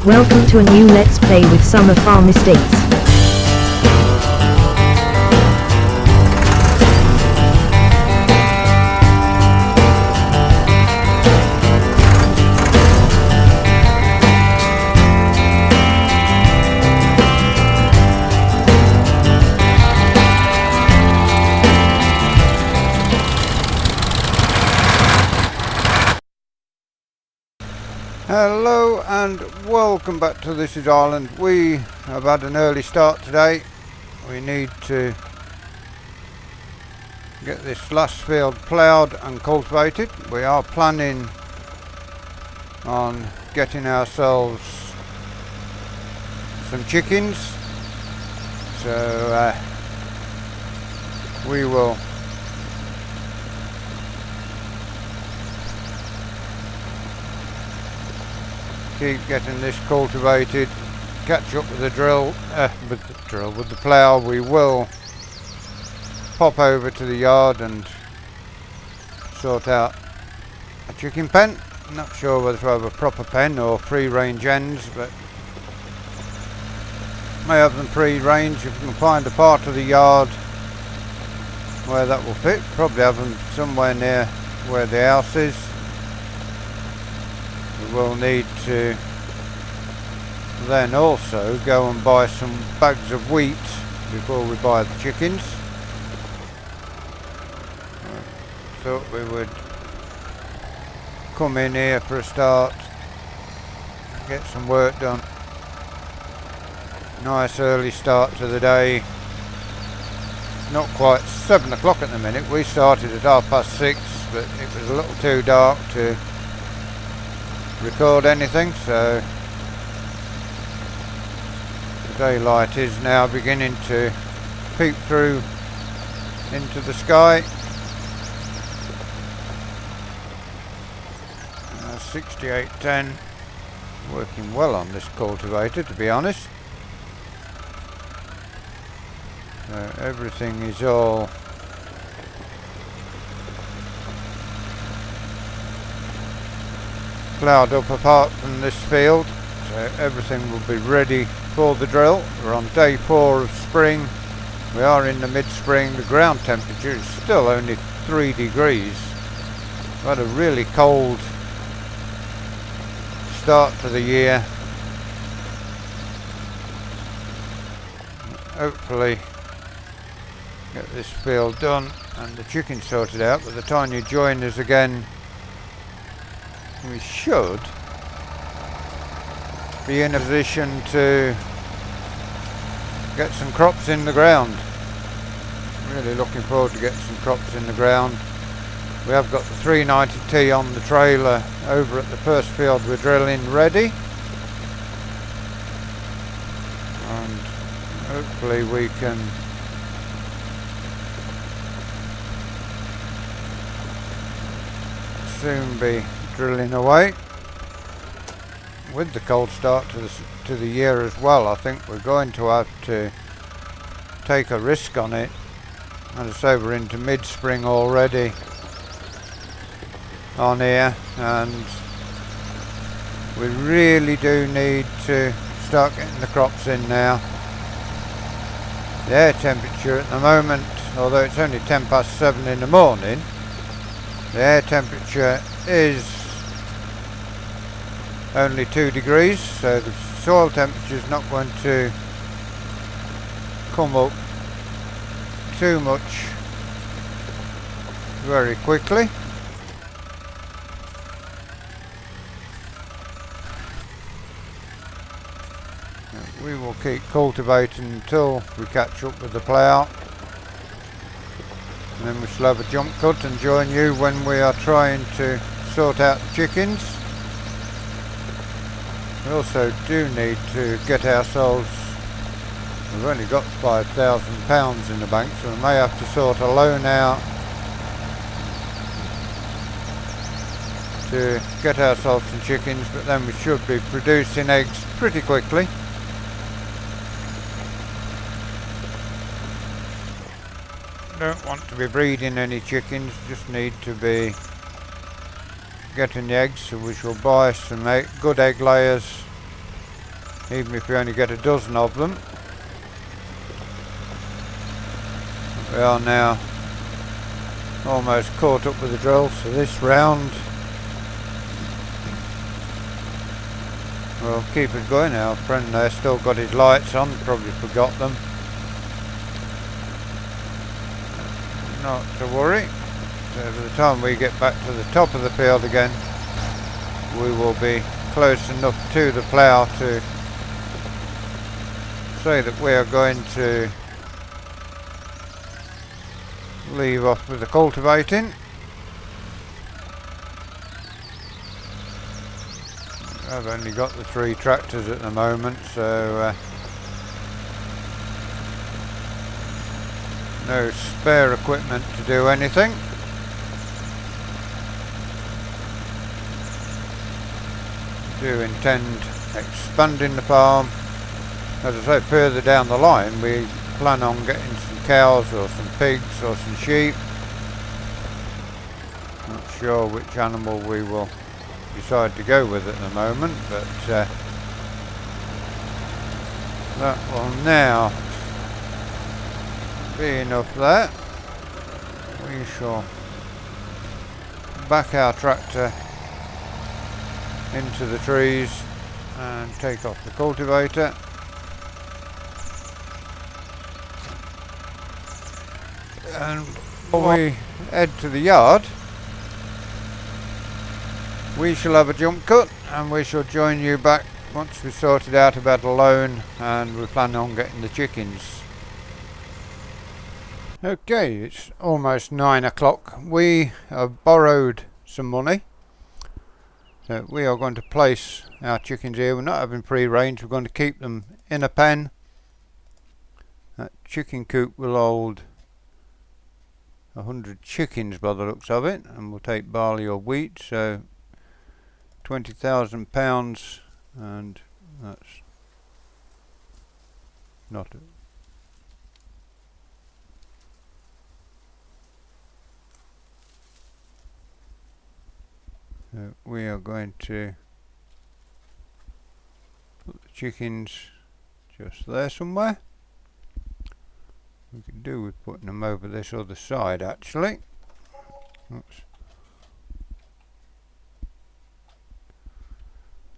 Welcome to a new Let's Play with Summer Farm Estates. Hello and welcome back to This Is Ireland. We have had an early start today. We need to get this last field ploughed and cultivated. We are planning on getting ourselves some chickens, so we will keep getting this cultivated, catch up with the with the plough. We will pop over to the yard and sort out a chicken pen. I'm not sure whether to have a proper pen or free-range hens, but may have them free-range if we can find a part of the yard where that will fit. Probably have them somewhere near where the house is. We will need to then also go and buy some bags of wheat before we buy the chickens. Thought we would come in here for a start, get some work done. Nice early start to the day. Not quite 7 o'clock at the minute. We started at 6:30, but it was a little too dark to record anything, so the daylight is now beginning to peep through into the sky. 6810, working well on this cultivator, to be honest. Everything is all ploughed up apart from this field, so everything will be ready for the drill. We're on day 4 of spring. We are in the mid-spring. The ground temperature is still only 3 degrees. We've had a really cold start to the year. Hopefully get this field done and the chickens sorted out. By the time you join us again, we should be in a position to get some crops in the ground. Really looking forward to getting some crops in the ground. We have got the 390T on the trailer over at the first field we're drilling ready, and hopefully we can soon be drilling away. With the cold start to the year as well, I think we're going to have to take a risk on it. As I say, we're into mid-spring already on here, and we really do need to start getting the crops in now. The air temperature at the moment, although it's only 7:10 in the morning, the air temperature is only 2 degrees, so the soil temperature is not going to come up too much very quickly. We will keep cultivating until we catch up with the plough, and then we shall have a jump cut and join you when we are trying to sort out the chickens. We also do need to get ourselves, we've only got £5,000 in the bank, so we may have to sort a loan out to get ourselves some chickens, but then we should be producing eggs pretty quickly. Don't want to be breeding any chickens, just need to be getting the eggs, so we shall buy some good egg layers even if we only get a dozen of them. We are now almost caught up with the drill, so this round we'll keep it going. Our friend there still got his lights on, probably forgot them. Not to worry. So by the time we get back to the top of the field again, we will be close enough to the plough to say that we are going to leave off with the cultivating. I've only got the 3 tractors at the moment, so no spare equipment to do anything. Do intend expanding the farm. As I say, further down the line we plan on getting some cows or some pigs or some sheep. Not sure which animal we will decide to go with at the moment, but that will now be enough there. We shall back our tractor into the trees and take off the cultivator. And before we head to the yard, we shall have a jump cut and we shall join you back once we've sorted out about a loan and we plan on getting the chickens. Okay, it's almost 9 o'clock. We have borrowed some money, so we are going to place our chickens here. We're not having free range, we're going to keep them in a pen. That chicken coop will hold 100 chickens by the looks of it, and we'll take barley or wheat, so £20,000, and that's not a so we are going to put the chickens just there somewhere. We could do with putting them over this other side actually. Oops.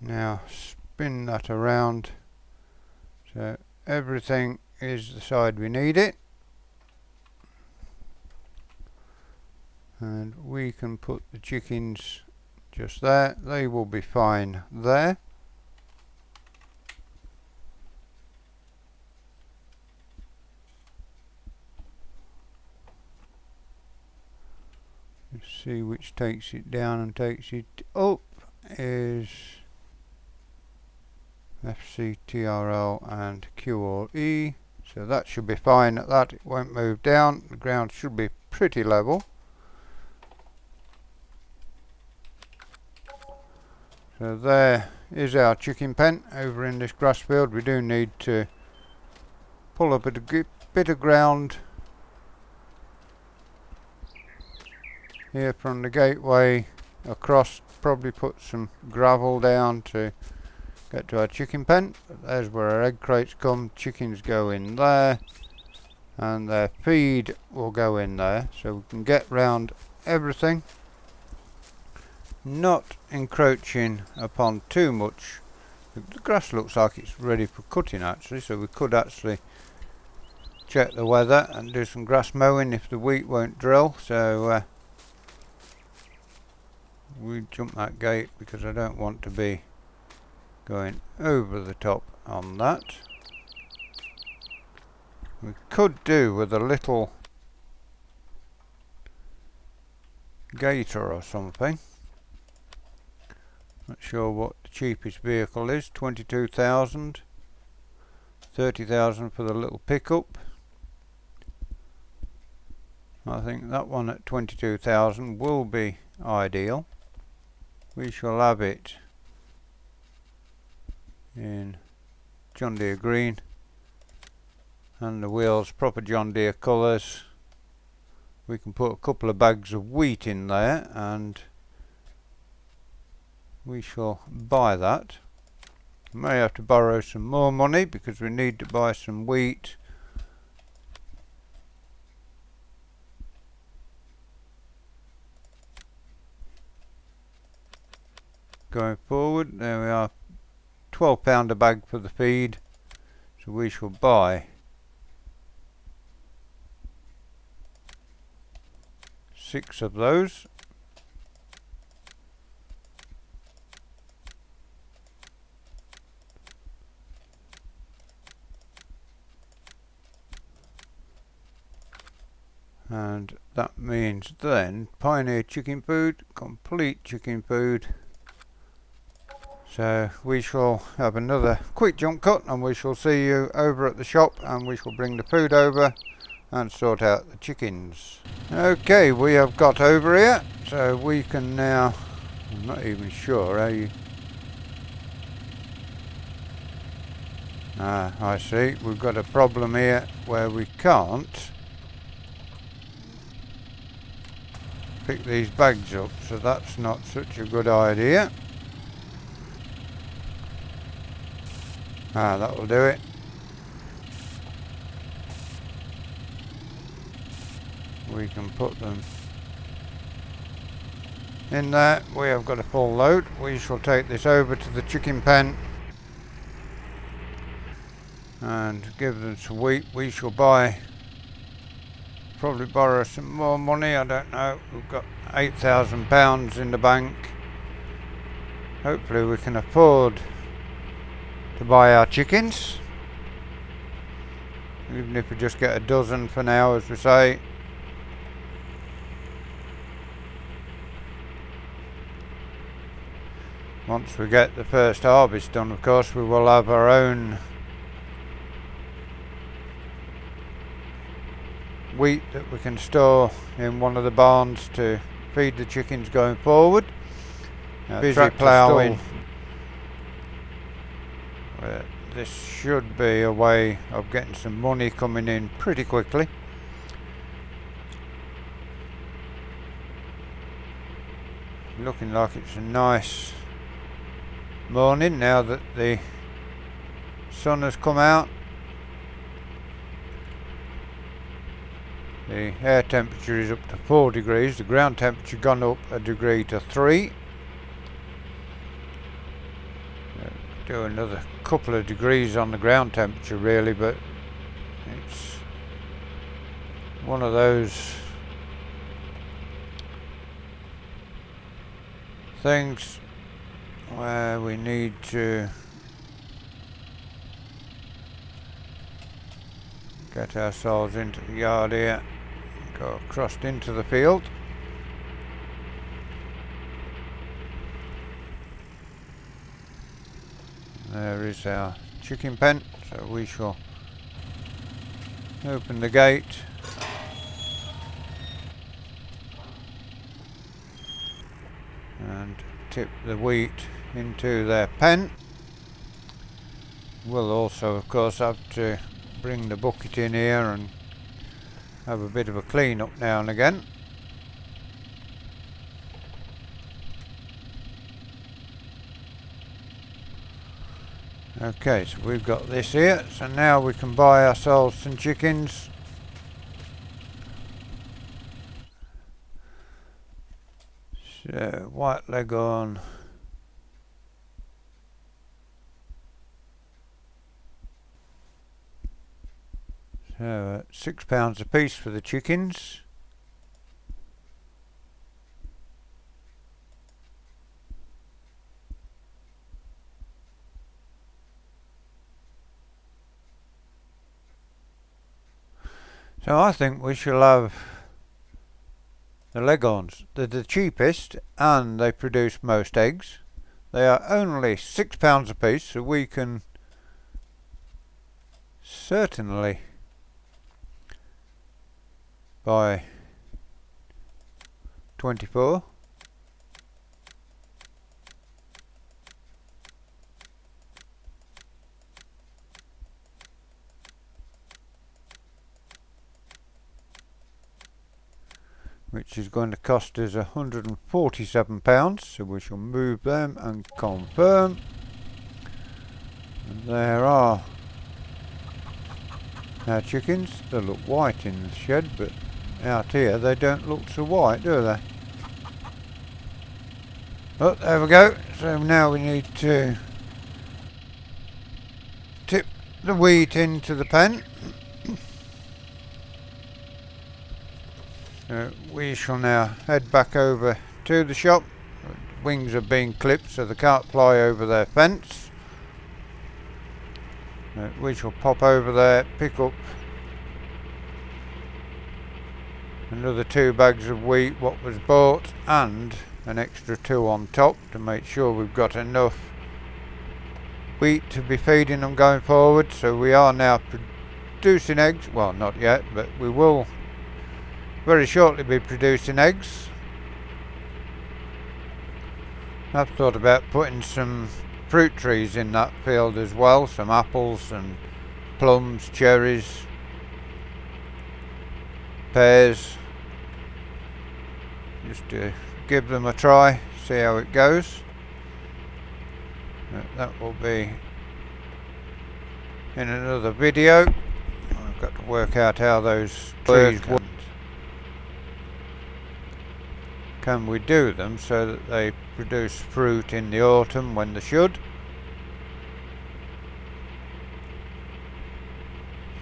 Now spin that around so everything is the side we need it, and we can put the chickens just there. They will be fine there. Let's see which takes it down and takes it up is FCTRL and QRE, so that should be fine at that. It won't move down. The ground should be pretty level. So there is our chicken pen over in this grass field. We do need to pull up a bit of ground here from the gateway across, probably put some gravel down to get to our chicken pen. But there's where our egg crates come. Chickens go in there and their feed will go in there, so we can get round everything, not encroaching upon too much. The grass looks like it's ready for cutting actually, so we could actually check the weather and do some grass mowing if the wheat won't drill. So we jump that gate because I don't want to be going over the top on that. We could do with a little gator or something. Not sure what the cheapest vehicle is. 22,000, 30,000 for the little pickup. I think that one at 22,000 will be ideal. We shall have it in John Deere green and the wheels proper John Deere colours. We can put a couple of bags of wheat in there and we shall buy that. May have to borrow some more money because we need to buy some wheat. Going forward, there we are, £12 a bag for the feed, so we shall buy 6 of those. And that means then Pioneer chicken food, complete chicken food. So we shall have another quick jump cut and we shall see you over at the shop, and we shall bring the food over and sort out the chickens. Okay, we have got over here, so we can now, I'm not even sure how you, I see, we've got a problem here where we can't pick these bags up, so that's not such a good idea. That will do it. We can put them in there. We have got a full load. We shall take this over to the chicken pen and give them some wheat. We shall probably borrow some more money, I don't know. We've got £8,000 in the bank. Hopefully we can afford to buy our chickens, even if we just get a dozen for now, as we say. Once we get the first harvest done, of course, we will have our own wheat that we can store in one of the barns to feed the chickens going forward. Busy ploughing. This should be a way of getting some money coming in pretty quickly. Looking like it's a nice morning now that the sun has come out. The air temperature is up to 4 degrees, the ground temperature gone up a degree to 3. Do another couple of degrees on the ground temperature really, but it's one of those things where we need to get ourselves into the yard here, go across into the field. There is our chicken pen, so we shall open the gate and tip the wheat into their pen. We'll also of course have to bring the bucket in here and have a bit of a clean up now and again. Okay, so we've got this here, so now we can buy ourselves some chickens. So, white leghorn. So, £6 a piece for the chickens. So I think we shall have the leghorns. They're the cheapest and they produce most eggs. They are only £6 a piece, so we can certainly buy 24. Which is going to cost us £147, so we shall move them and confirm. And there are our chickens. They look white in the shed, but out here they don't look so white, do they? But there we go. So now we need to tip the wheat into the pen. We shall now head back over to the shop. Wings are being clipped so they can't fly over their fence. We shall pop over there, pick up another 2 bags of wheat what was bought, and an extra 2 on top to make sure we've got enough wheat to be feeding them going forward. So we are now producing eggs. Well, not yet, but we will very shortly be producing eggs. I've thought about putting some fruit trees in that field as well, some apples and plums, cherries, pears, just to give them a try, see how it goes. That will be in another video. I've got to work out how those trees work. Can we do them so that they produce fruit in the autumn when they should?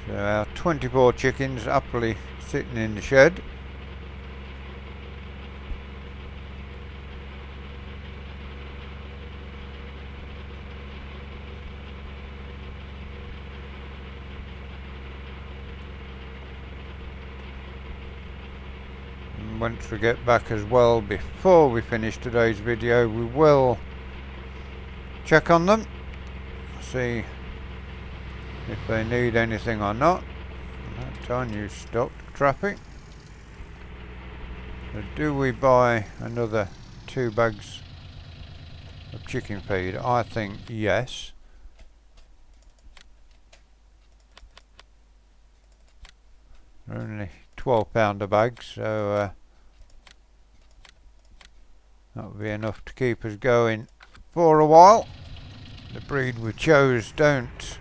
So our 24 chickens happily sitting in the shed. Once we get back as well, before we finish today's video, we will check on them, see if they need anything or not. That time you stopped traffic. So do we buy another 2 bags of chicken feed? I think yes. They're only £12 a bag, so that'll be enough to keep us going for a while. The breed we chose don't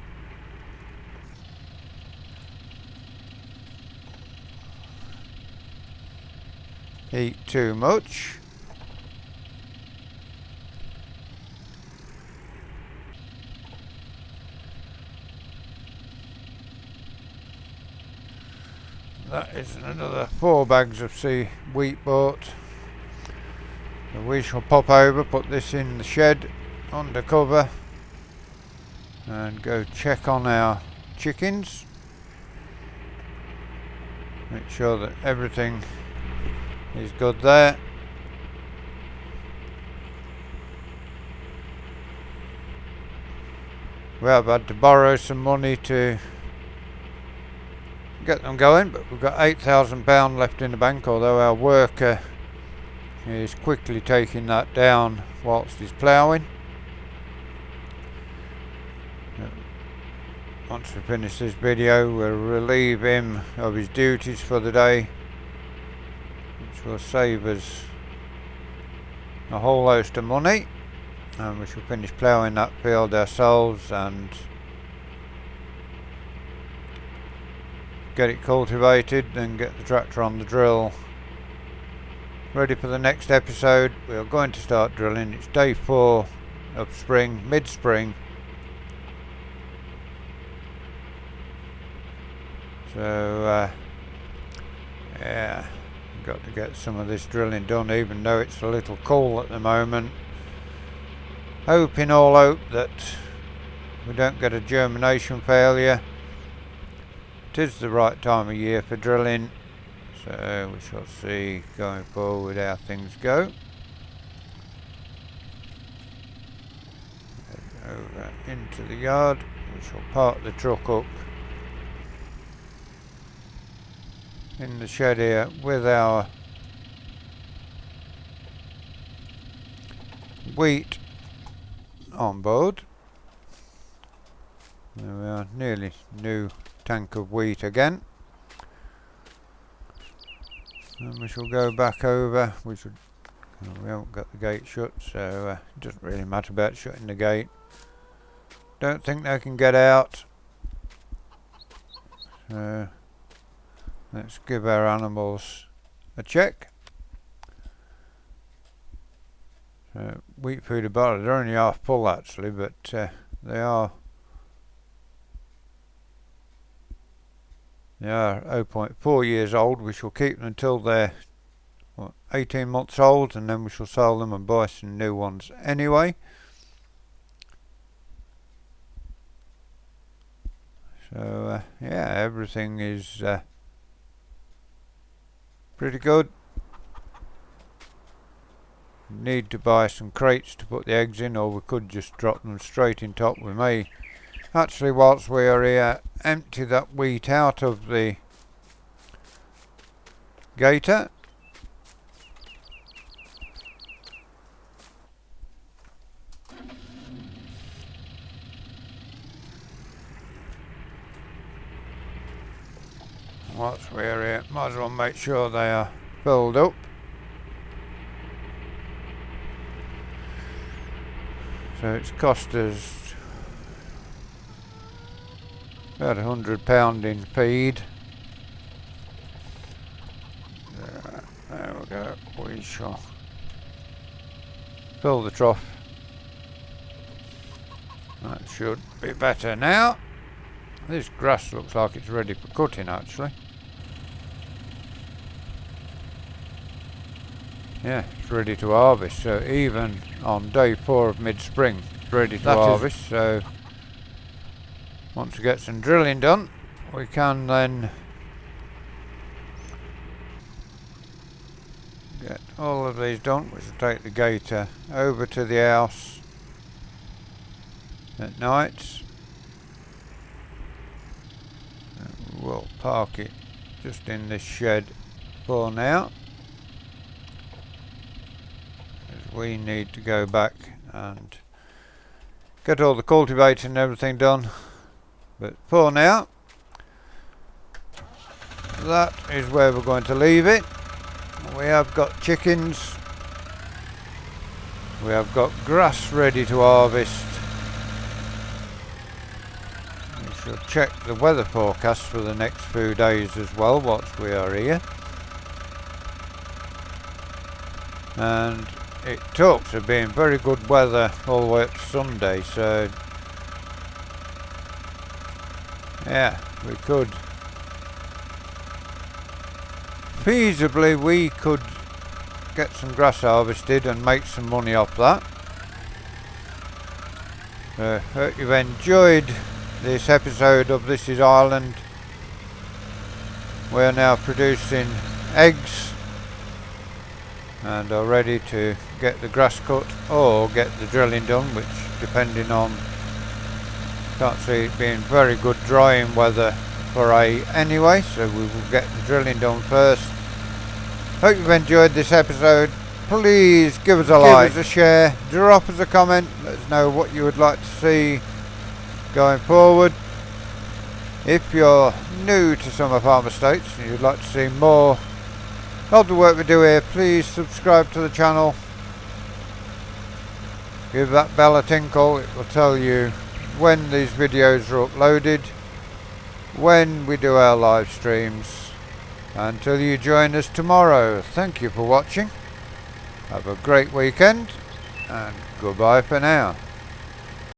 eat too much. That is another 4 bags of wheat bought. So we shall pop over, put this in the shed under cover, and go check on our chickens. Make sure that everything is good there. We have had to borrow some money to get them going, but we've got £8,000 left in the bank, although our worker is quickly taking that down whilst he's ploughing. Once we finish this video, we'll relieve him of his duties for the day, which will save us a whole host of money, and we shall finish ploughing that field ourselves and get it cultivated, then get the tractor on the drill ready for the next episode. We are going to start drilling. It's day 4 of spring, mid-spring. So yeah, got to get some of this drilling done, even though it's a little cool at the moment. Hoping all hope that we don't get a germination failure. It is the right time of year for drilling, so we shall see going forward how things go. Head over into the yard. We shall park the truck up in the shed here with our wheat on board. There we are, nearly new tank of wheat again. And we shall go back over. We haven't got the gate shut, so it doesn't really matter about shutting the gate. don't think they can get out. So let's give our animals a check. Wheat feeder bottle, they're only half full actually, but they are 0.4 years old. We shall keep them until they're 18 months old, and then we shall sell them and buy some new ones anyway. So yeah, everything is pretty good. Need to buy some crates to put the eggs in, or we could just drop them straight in top. We may actually, whilst we are here, empty that wheat out of the gator. Whilst we're here, might as well make sure they are filled up. So it's cost us about £100 in feed. There we go. We shall fill the trough. That should be better now. This grass looks like it's ready for cutting actually. Yeah, it's ready to harvest, so even on day 4 of mid-spring, it's ready to harvest. So once we get some drilling done, we can then get all of these done, which will take the gator over to the house at night. We'll park it just in this shed for now, as we need to go back and get all the cultivating and everything done. But for now, that is where we're going to leave it. We have got chickens, we have got grass ready to harvest. We shall check the weather forecast for the next few days as well whilst we are here. And it talks of being very good weather all the way up to Sunday, so yeah, we could feasibly get some grass harvested and make some money off that. Hope you've enjoyed this episode of This Is Ireland. We're now producing eggs and are ready to get the grass cut or get the drilling done, which depending on, can't see it being very good drying weather for anyway, so we will get the drilling done first. Hope you've enjoyed this episode. Please give us a like, give us a share, drop us a comment, let us know what you would like to see going forward. If you're new to Summer Farm Estates and you'd like to see more of the work we do here, please subscribe to the channel. Give that bell a tinkle, it will tell you when these videos are uploaded, when we do our live streams. Until you join us tomorrow, thank you for watching. Have a great weekend and goodbye for now.